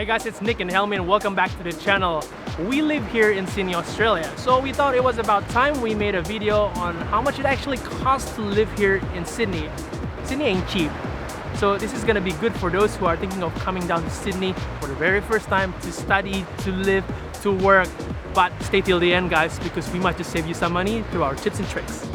Hey guys, it's Nick and Helmi and welcome back to the channel. We live here in Sydney, Australia, so we thought it was about time we made a video on how much it actually costs to live here in Sydney. Sydney ain't cheap, so this is gonna be good for those who are thinking of coming down to Sydney for the very first time to study, to live, to work. But stay till the end guys, because we might just save you some money through our tips and tricks.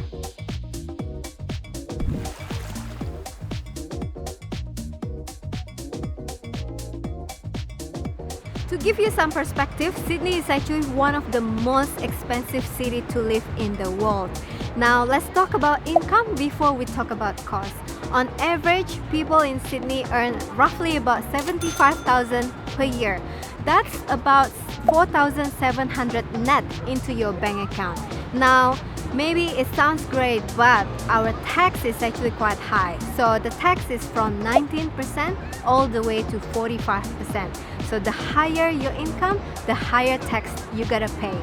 To give you some perspective, Sydney is actually one of the most expensive cities to live in the world. Now let's talk about income before we talk about cost. On average, people in Sydney earn roughly about $75,000 per year. That's about $4,700 net into your bank account. Now, maybe it sounds great, but our tax is actually quite high. So the tax is from 19% all the way to 45%. So the higher your income, the higher tax you gotta pay.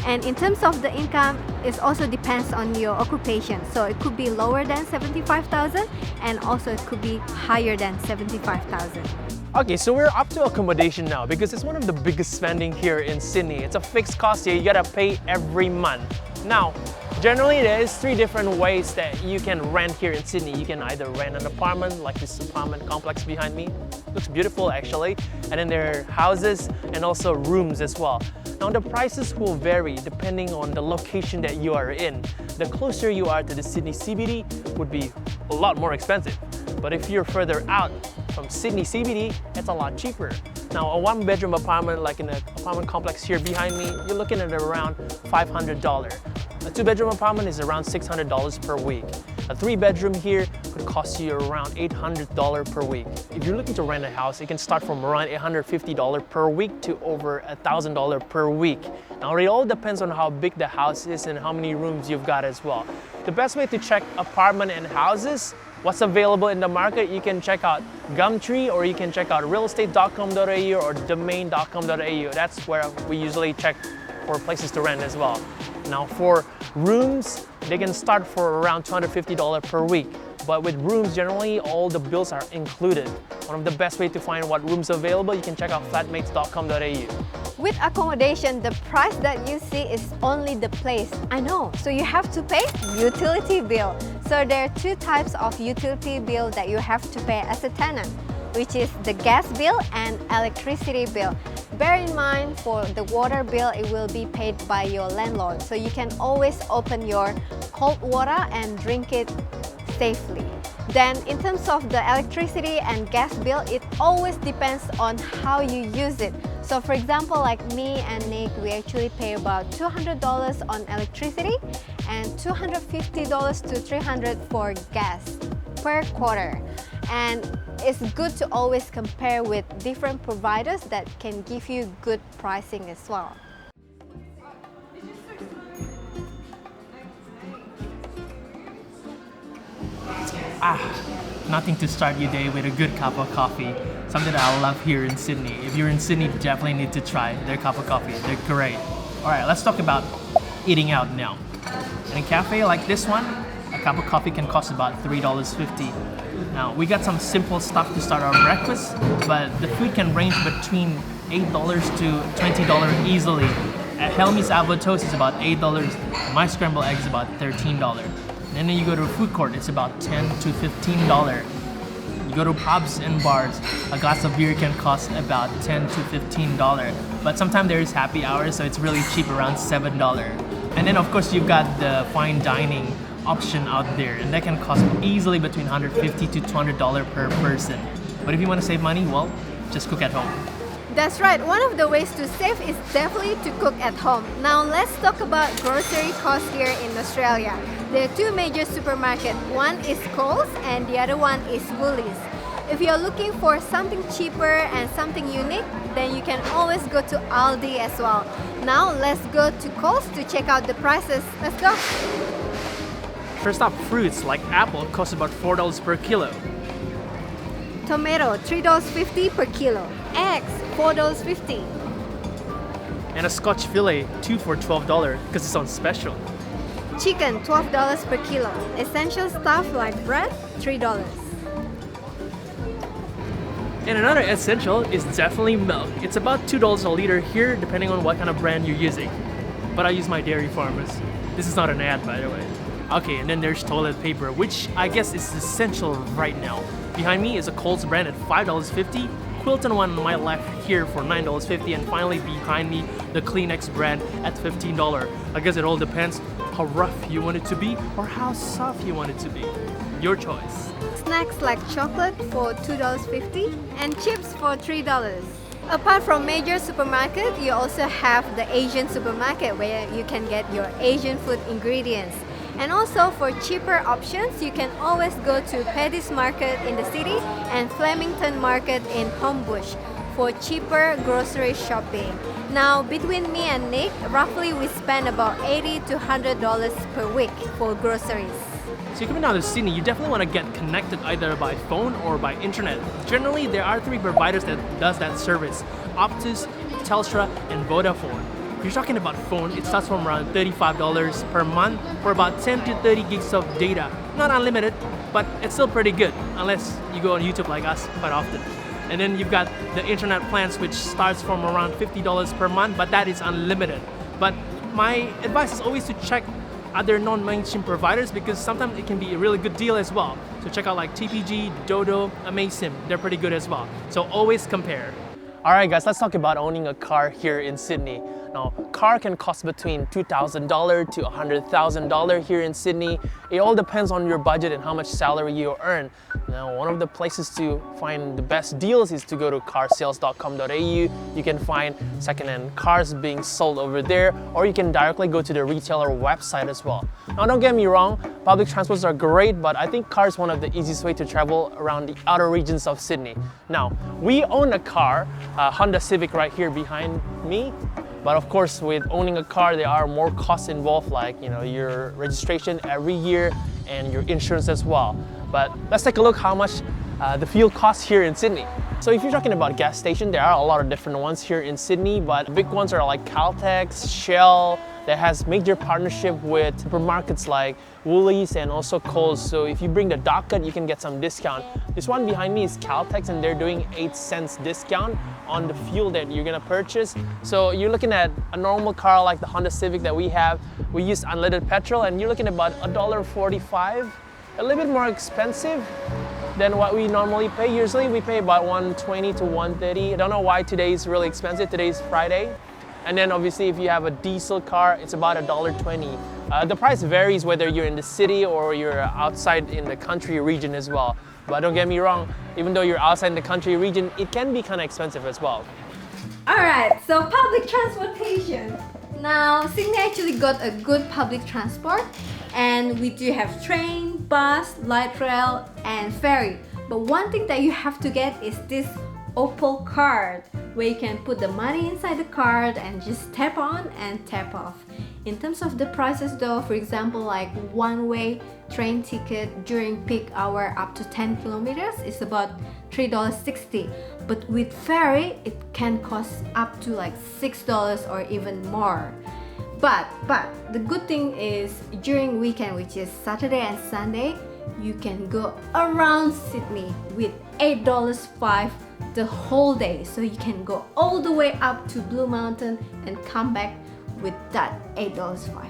And in terms of the income, it also depends on your occupation. So it could be lower than 75,000 and also it could be higher than 75,000. Okay, so we're up to accommodation now because it's one of the biggest spending here in Sydney. It's a fixed cost here, you gotta pay every month. Now, generally there is 3 different ways that you can rent here in Sydney. You can either rent an apartment like this apartment complex behind me. Looks beautiful actually. And then there are houses and also rooms as well. Now the prices will vary depending on the location that you are in. The closer you are to the Sydney CBD would be a lot more expensive. But if you're further out from Sydney CBD, it's a lot cheaper. Now a 1-bedroom apartment like in an apartment complex here behind me, you're looking at around $500. A 2-bedroom apartment is around $600 per week. A 3-bedroom here could cost you around $800 per week. If you're looking to rent a house, it can start from around $850 per week to over $1,000 per week. Now it all depends on how big the house is and how many rooms you've got as well. The best way to check apartment and houses, what's available in the market, you can check out Gumtree or you can check out realestate.com.au or domain.com.au. That's where we usually check for places to rent as well. Now for rooms, they can start for around $250 per week. But with rooms, generally all the bills are included. One of the best ways to find what rooms are available, you can check out flatmates.com.au. With accommodation, the price that you see is only the place. I know, so you have to pay utility bill. So there are 2 types of utility bill that you have to pay as a tenant, which is the gas bill and electricity bill. Bear in mind, for the water bill, it will be paid by your landlord. So you can always open your cold water and drink it safely. Then in terms of the electricity and gas bill, it always depends on how you use it. So for example, like me and Nick, we actually pay about $200 on electricity and $250 to $300 for gas per quarter. And it's good to always compare with different providers that can give you good pricing as well. Nothing to start your day with a good cup of coffee. Something that I love here in Sydney. If you're in Sydney, you definitely need to try their cup of coffee. They're great. Alright, let's talk about eating out now. In a cafe like this one, a cup of coffee can cost about $3.50. Now, we got some simple stuff to start our breakfast, but the food can range between $8 to $20 easily. At Helmi's avocado toast is about $8. My scrambled egg is about $13. And then you go to a food court, it's about $10 to $15. You go to pubs and bars, a glass of beer can cost about $10 to $15. But sometimes there is happy hours, so it's really cheap, around $7. And then of course you've got the fine dining option out there, and that can cost easily between $150 to $200 per person. But if you want to save money, well, just cook at home. That's right, one of the ways to save is definitely to cook at home. Now let's talk about grocery costs here in Australia. There are 2 major supermarkets. One is Coles and the other one is Woolies. If you're looking for something cheaper and something unique, then you can always go to Aldi as well. Now let's go to Coles to check out the prices. Let's go! First up, fruits like apple cost about $4 per kilo. Tomato, $3.50 per kilo. Eggs, $4.50. And a Scotch fillet, 2 for $12 because it's on special. Chicken, $12 per kilo. Essential stuff like bread, $3. And another essential is definitely milk. It's about $2 a liter here depending on what kind of brand you're using. But I use my Dairy Farmers. This is not an ad, by the way. Okay, and then there's toilet paper, which I guess is essential right now. Behind me is a Coles brand at $5.50, Quilton one on my left here for $9.50, and finally behind me, the Kleenex brand at $15. I guess it all depends how rough you want it to be or how soft you want it to be. Your choice. Snacks like chocolate for $2.50 and chips for $3. Apart from major supermarket, you also have the Asian supermarket where you can get your Asian food ingredients. And also for cheaper options, you can always go to Paddy's Market in the city and Flemington Market in Homebush for cheaper grocery shopping. Now, between me and Nick, roughly we spend about $80 to $100 per week for groceries. So you're coming down to Sydney, you definitely want to get connected either by phone or by internet. Generally, there are 3 providers that does that service: Optus, Telstra, and Vodafone. If you're talking about phone, it starts from around $35 per month for about 10 to 30 gigs of data. Not unlimited, but it's still pretty good, unless you go on YouTube like us quite often. And then you've got the internet plans, which starts from around $50 per month, but that is unlimited. But my advice is always to check other non-mainstream providers because sometimes it can be a really good deal as well. So check out like TPG, Dodo, Amasim, they're pretty good as well. So always compare. Alright guys, let's talk about owning a car here in Sydney. Now, car can cost between $2,000 to $100,000 here in Sydney. It all depends on your budget and how much salary you earn. Now, one of the places to find the best deals is to go to carsales.com.au. You can find second-hand cars being sold over there, or you can directly go to the retailer website as well. Now, don't get me wrong, public transports are great, but I think car is one of the easiest way to travel around the outer regions of Sydney. Now, we own a car, a Honda Civic right here behind me. But of course, with owning a car, there are more costs involved, like your registration every year and your insurance as well. But let's take a look how much the fuel costs here in Sydney. So if you're talking about gas station, there are a lot of different ones here in Sydney, but big ones are like Caltex, Shell, that has major partnership with supermarkets like Woolies and also Coles. So if you bring the docket, you can get some discount. This one behind me is Caltex, and they're doing 8 cents discount on the fuel that you're gonna purchase. So you're looking at a normal car like the Honda Civic that we have. We use unleaded petrol, and you're looking at about $1.45, a little bit more expensive than what we normally pay. Usually we pay about $1.20 to $1.30. I don't know why today is really expensive. Today is Friday. And then obviously if you have a diesel car, it's about $1.20. The price varies whether you're in the city or you're outside in the country region as well. But don't get me wrong, even though you're outside in the country region, it can be kind of expensive as well. Alright, so public transportation. Now, Sydney actually got a good public transport, and we do have train, bus, light rail, and ferry. But one thing that you have to get is this Opal card, where you can put the money inside the card and just tap on and tap off. In terms of the prices though, for example, like one-way train ticket during peak hour up to 10 kilometers is about $3.60, but with ferry it can cost up to like $6 or even more. But the good thing is during weekend, which is Saturday and Sunday, you can go around Sydney with $8.05 the whole day. So you can go all the way up to Blue Mountain and come back with that $8.05.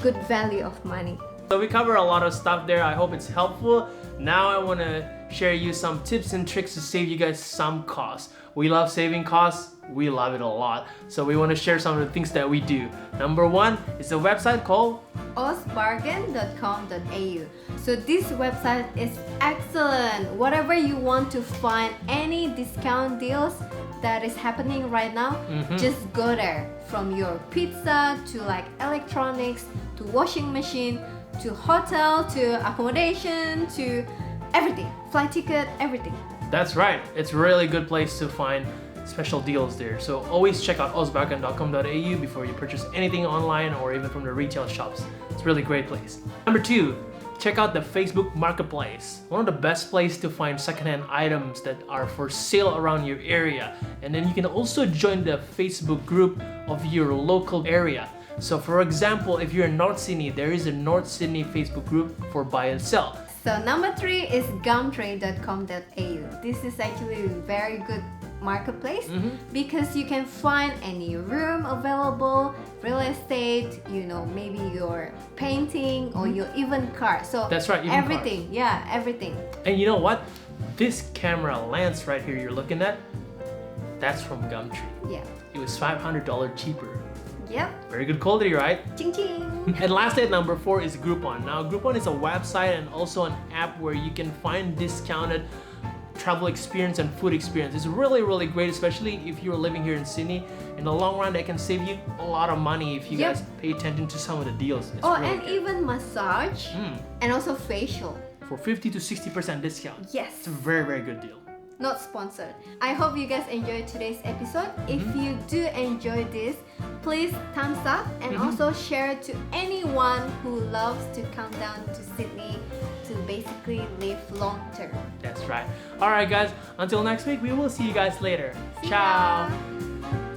Good value of money. So we cover a lot of stuff there. I hope it's helpful. Now I want to share you some tips and tricks to save you guys some costs. We love saving costs. We love it a lot. So we want to share some of the things that we do. Number one is a website called ozbargain.com.au. So this website is excellent. Whatever you want to find, any discount deals that is happening right now, just go there. From your pizza to like electronics to washing machine to hotel to accommodation to everything, flight ticket, everything. That's right. It's a really good place to find special deals there. So always check out ozbargain.com.au before you purchase anything online or even from the retail shops. It's a really great place. Number two, check out the Facebook Marketplace. One of the best places to find secondhand items that are for sale around your area. And then you can also join the Facebook group of your local area. So for example, if you're in North Sydney, there is a North Sydney Facebook group for buy and sell. So number 3 is gumtree.com.au. This is actually a very good marketplace because you can find any room available, real estate, you know, maybe your painting or your even car. So that's right, even everything, cars. yeah, everything. And you know what? This camera lens right here you're looking at, that's from Gumtree. Yeah. It was $500 cheaper. Yep. Very good quality, right? Ching ching. And lastly, at number 4 is Groupon. Now, Groupon is a website and also an app where you can find discounted travel experience and food experience. It's really, really great, especially if you're living here in Sydney. In the long run, that can save you a lot of money if you guys pay attention to some of the deals. It's really and good. even massage and also facial. For 50 to 60% discount. Yes. It's a very, very good deal. Not sponsored. I hope you guys enjoyed today's episode. If you do enjoy this, please thumbs up and also share it to anyone who loves to come down to Sydney to basically live long term. That's right. Alright guys, until next week, we will see you guys later. See Ciao! ya.